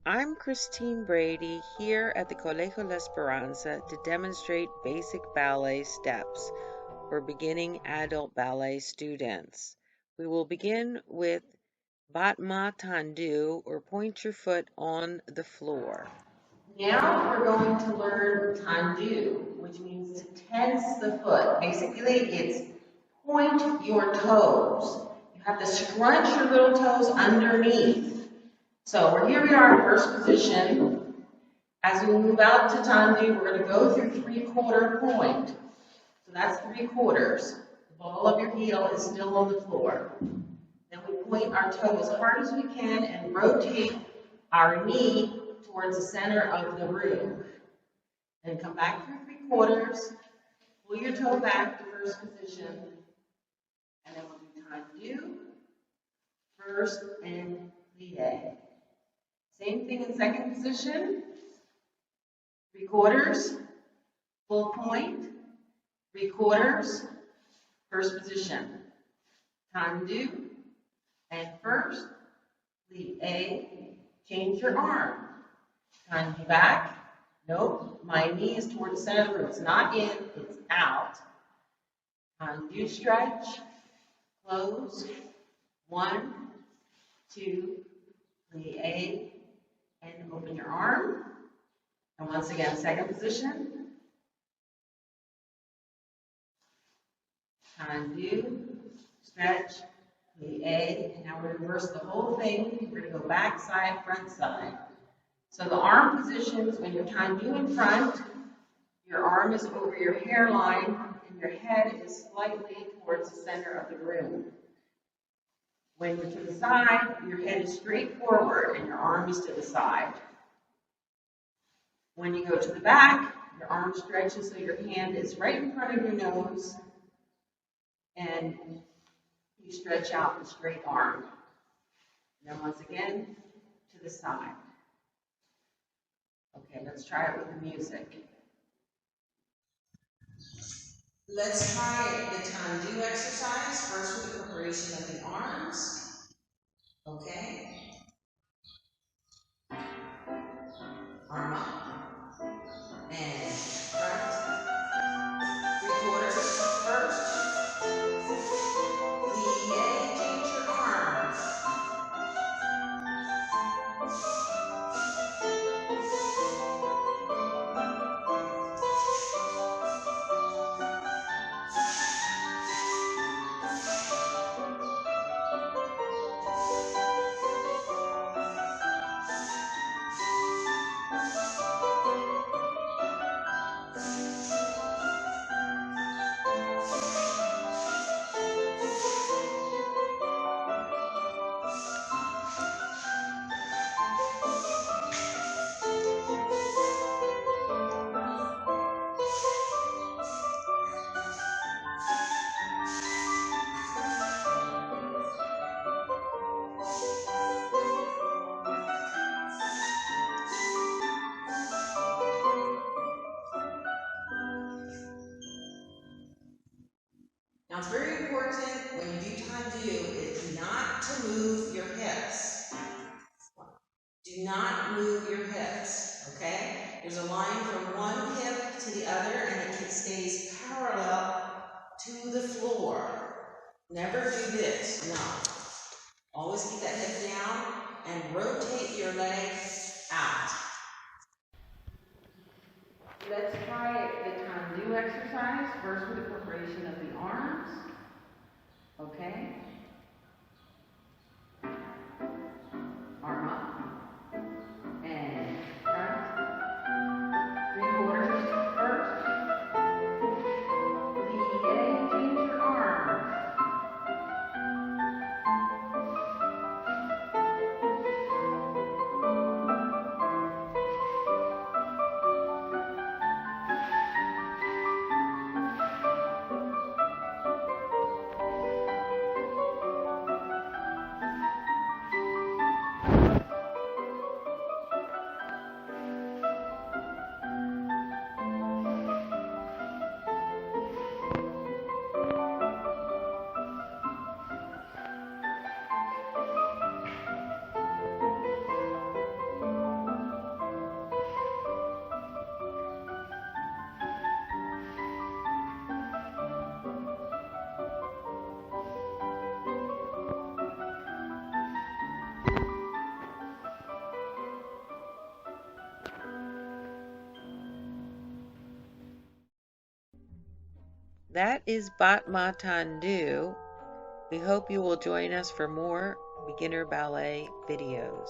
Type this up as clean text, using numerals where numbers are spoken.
I'm Christine Brady here at the Colegio La Esperanza to demonstrate basic ballet steps for beginning adult ballet students. We will begin with Battement Tendu, or point your foot on the floor. Now we're going to learn Tendu, which means to tense the foot. Basically, it's point your toes. You have to scrunch your little toes underneath. So here we are in first position. As we move out to Tendu, we're going to go through three-quarter point. So that's 3/4. The ball of your heel is still on the floor. Then we point our toe as hard as we can and rotate our knee towards the center of the room. Then come back through 3/4, pull your toe back to first position, and then we'll do Tendu, first, and plie. Same thing in second position, 3/4, full point, 3/4, first position, Tendu, and first, plie, change your arm. Tendu back. Nope, my knee is toward the center of the room. It's not in, it's out. Tendu, stretch, close. 1, 2, plie, and open your arm. And once again, second position. Tendu, stretch, plie, and now we reverse the whole thing. We're going to go back side, front side. So the arm positions, when you're Tendu in front, your arm is over your hairline and your head is slightly towards the center of the room. When you're to the side, your head is straight forward and your arm is to the side. When you go to the back, your arm stretches so your hand is right in front of your nose and you stretch out the straight arm. And then once again, to the side. Okay, let's try it with the music. Let's try the Tendu exercise, first with the preparation of the arms. Okay. Arm up. And front. 3/4, first. Plie, change your arm. Now it's very important when you do Tendu is not to move your hips. Do not move your hips, okay? There's a line from one hip to the other and it stays parallel to the floor. Never do this, no. Always keep that hip down and rotate your leg out. Let's try the Tendu exercise, first with the preparation of the arms. Okay. Arm up. And front. 3/4, first. Plie, change your arm. That is Battement Tendu. We hope you will join us for more beginner ballet videos.